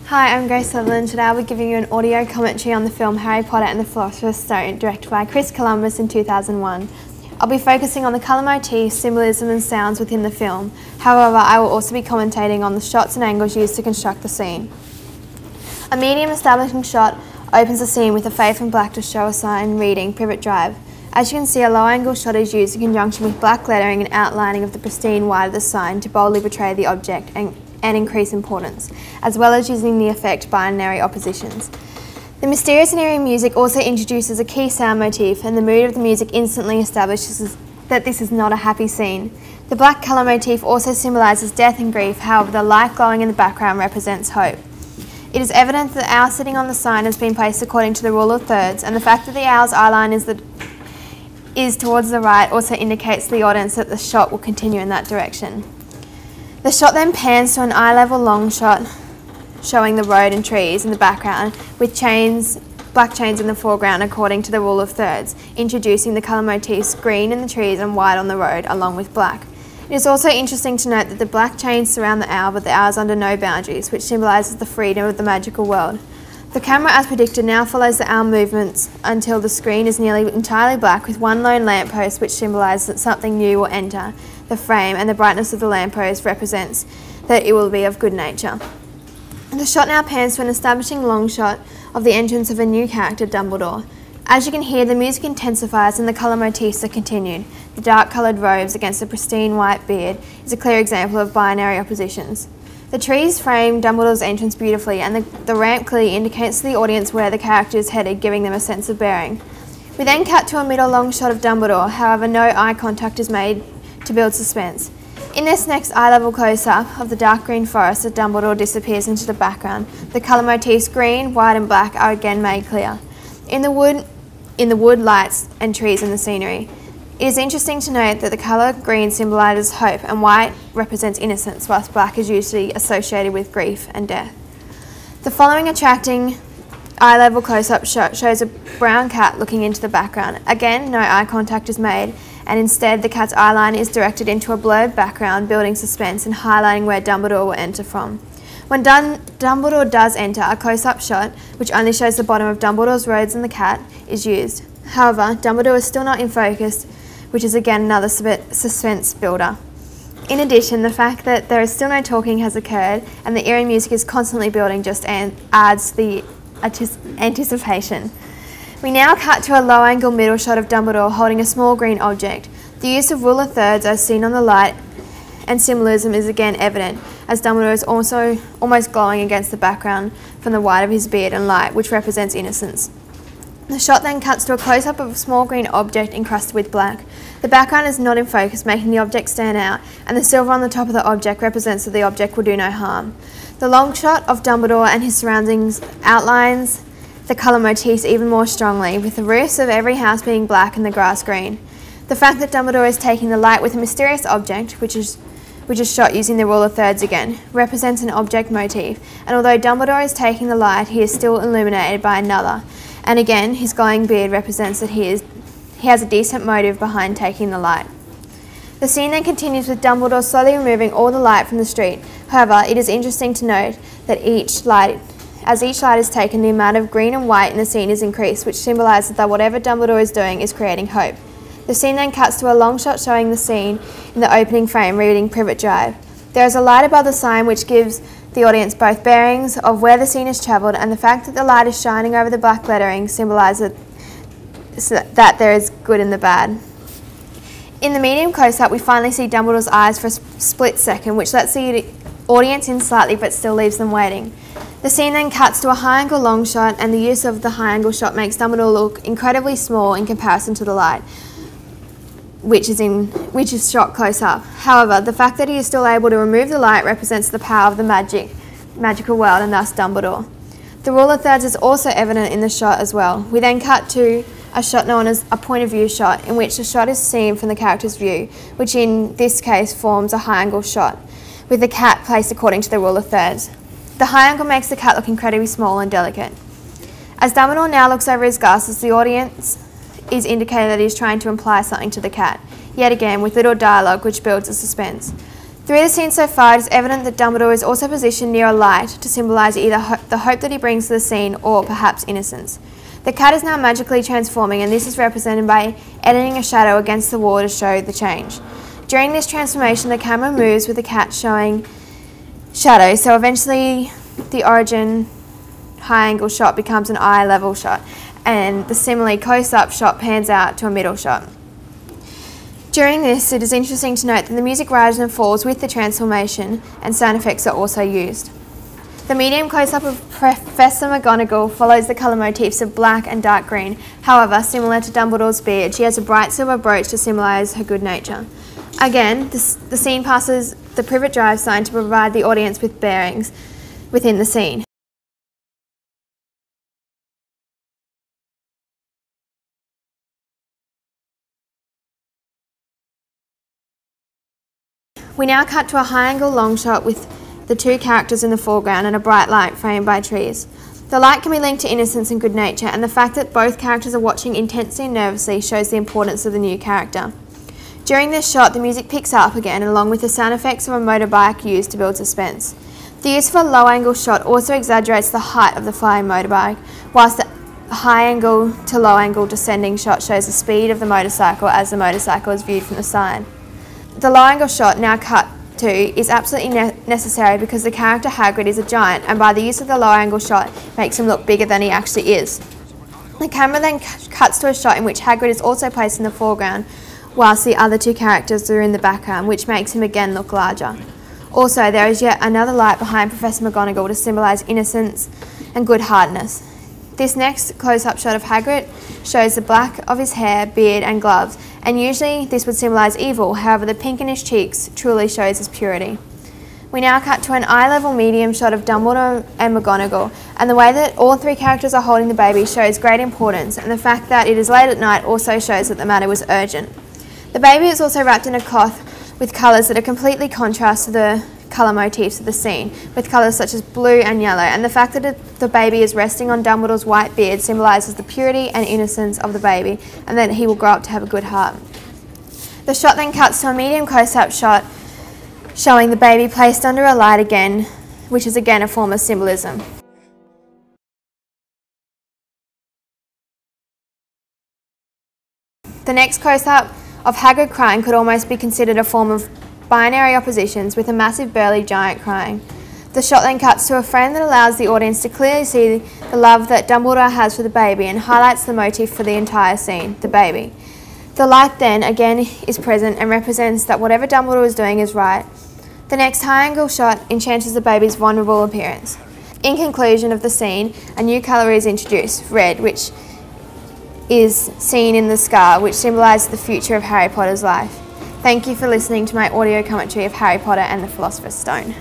Hi, I'm Grace Sutherland. Today I'll be giving you an audio commentary on the film Harry Potter and the Philosopher's Stone, directed by Chris Columbus in 2001. I'll be focusing on the colour motifs, symbolism and sounds within the film. However, I will also be commentating on the shots and angles used to construct the scene. A medium establishing shot opens the scene with a fade from black to show a sign reading Privet Drive. As you can see, a low angle shot is used in conjunction with black lettering and outlining of the pristine white of the sign to boldly portray the object and increase importance, as well as using the effect binary oppositions. The mysterious and eerie music also introduces a key sound motif, and the mood of the music instantly establishes that this is not a happy scene. The black colour motif also symbolises death and grief, however the light glowing in the background represents hope. It is evident that the owl sitting on the sign has been placed according to the rule of thirds, and the fact that the owl's eyeline is towards the right also indicates to the audience that the shot will continue in that direction. The shot then pans to an eye-level long shot showing the road and trees in the background with black chains in the foreground according to the rule of thirds, introducing the colour motifs green in the trees and white on the road along with black. It is also interesting to note that the black chains surround the owl, but the owl is under no boundaries, which symbolises the freedom of the magical world. The camera, as predicted, now follows the owl movements until the screen is nearly entirely black with one lone lamppost, which symbolises that something new will enter the frame, and the brightness of the lamppost represents that it will be of good nature. The shot now pans to an establishing long shot of the entrance of a new character, Dumbledore. As you can hear, the music intensifies and the colour motifs are continued. The dark coloured robes against the pristine white beard is a clear example of binary oppositions. The trees frame Dumbledore's entrance beautifully, and the ramp clearly indicates to the audience where the character is headed, giving them a sense of bearing. We then cut to a middle long shot of Dumbledore, however no eye contact is made to build suspense. In this next eye-level close-up of the dark green forest, as Dumbledore disappears into the background, the colour motifs green, white and black are again made clear. In the wood, lights and trees and the scenery. It is interesting to note that the colour green symbolises hope and white represents innocence, whilst black is usually associated with grief and death. The following attracting eye-level close-up shot shows a brown cat looking into the background. Again, no eye contact is made, and instead the cat's eyeline is directed into a blurred background, building suspense and highlighting where Dumbledore will enter from. When Dumbledore does enter, a close-up shot, which only shows the bottom of Dumbledore's robes and the cat, is used. However, Dumbledore is still not in focus, which is again another suspense builder. In addition, the fact that there is still no talking has occurred and the eerie music is constantly building just adds the anticipation. We now cut to a low-angle middle shot of Dumbledore holding a small green object. The use of rule of thirds as seen on the light and symbolism is again evident, as Dumbledore is also almost glowing against the background from the white of his beard and light, which represents innocence. The shot then cuts to a close-up of a small green object encrusted with black. The background is not in focus, making the object stand out, and the silver on the top of the object represents that the object will do no harm. The long shot of Dumbledore and his surroundings outlines the colour motifs even more strongly, with the roofs of every house being black and the grass green. The fact that Dumbledore is taking the light with a mysterious object, which is shot using the rule of thirds again, represents an object motif, and although Dumbledore is taking the light, he is still illuminated by another. And again, his glowing beard represents that he has a decent motive behind taking the light. The scene then continues with Dumbledore slowly removing all the light from the street. However, it is interesting to note that as each light is taken, the amount of green and white in the scene is increased, which symbolises that whatever Dumbledore is doing is creating hope. The scene then cuts to a long shot showing the scene in the opening frame reading Privet Drive. There is a light above the sign which gives the audience both bearings of where the scene has travelled, and the fact that the light is shining over the black lettering symbolises that there is good and the bad. In the medium close-up, we finally see Dumbledore's eyes for a split second, which lets the audience in slightly but still leaves them waiting. The scene then cuts to a high-angle long shot, and the use of the high-angle shot makes Dumbledore look incredibly small in comparison to the light, which is shot close up. However, the fact that he is still able to remove the light represents the power of the magical world, and thus Dumbledore. The rule of thirds is also evident in the shot as well. We then cut to a shot known as a point of view shot, in which the shot is seen from the character's view, which in this case forms a high angle shot, with the cat placed according to the rule of thirds. The high angle makes the cat look incredibly small and delicate. As Dumbledore now looks over his glasses, the audience is indicated that he is trying to imply something to the cat, yet again with little dialogue which builds a suspense. Through the scene so far, it is evident that Dumbledore is also positioned near a light to symbolise either the hope that he brings to the scene or perhaps innocence. The cat is now magically transforming, and this is represented by editing a shadow against the wall to show the change. During this transformation, the camera moves with the cat showing shadow, so eventually the origin high-angle shot becomes an eye-level shot, and the similarly close-up shot pans out to a middle shot. During this, it is interesting to note that the music rises and falls with the transformation, and sound effects are also used. The medium close-up of Professor McGonagall follows the colour motifs of black and dark green. However, similar to Dumbledore's beard, she has a bright silver brooch to symbolise her good nature. Again, the scene passes the privet drive sign to provide the audience with bearings within the scene. We now cut to a high-angle long shot with the two characters in the foreground and a bright light framed by trees. The light can be linked to innocence and good nature, and the fact that both characters are watching intensely and nervously shows the importance of the new character. During this shot, the music picks up again, along with the sound effects of a motorbike used to build suspense. The use of a low-angle shot also exaggerates the height of the flying motorbike, whilst the high-angle to low-angle descending shot shows the speed of the motorcycle as the motorcycle is viewed from the side. The low-angle shot, now cut to, is absolutely necessary because the character Hagrid is a giant, and by the use of the low-angle shot makes him look bigger than he actually is. The camera then cuts to a shot in which Hagrid is also placed in the foreground, whilst the other two characters are in the background, which makes him again look larger. Also, there is yet another light behind Professor McGonagall to symbolise innocence and good-heartedness. This next close-up shot of Hagrid shows the black of his hair, beard and gloves, and usually this would symbolise evil, however the pink in his cheeks truly shows his purity. We now cut to an eye-level medium shot of Dumbledore and McGonagall, and the way that all three characters are holding the baby shows great importance, and the fact that it is late at night also shows that the matter was urgent. The baby is also wrapped in a cloth with colours that are completely contrast to the colour motifs of the scene, with colours such as blue and yellow, and the fact that the baby is resting on Dumbledore's white beard symbolises the purity and innocence of the baby, and that he will grow up to have a good heart. The shot then cuts to a medium close-up shot showing the baby placed under a light again, which is again a form of symbolism. The next close-up of Hagrid crying could almost be considered a form of binary oppositions, with a massive burly giant crying. The shot then cuts to a frame that allows the audience to clearly see the love that Dumbledore has for the baby and highlights the motif for the entire scene, the baby. The light then again is present and represents that whatever Dumbledore is doing is right. The next high-angle shot enchants the baby's vulnerable appearance. In conclusion of the scene, a new colour is introduced, red, which is seen in the scar, which symbolises the future of Harry Potter's life. Thank you for listening to my audio commentary of Harry Potter and the Philosopher's Stone.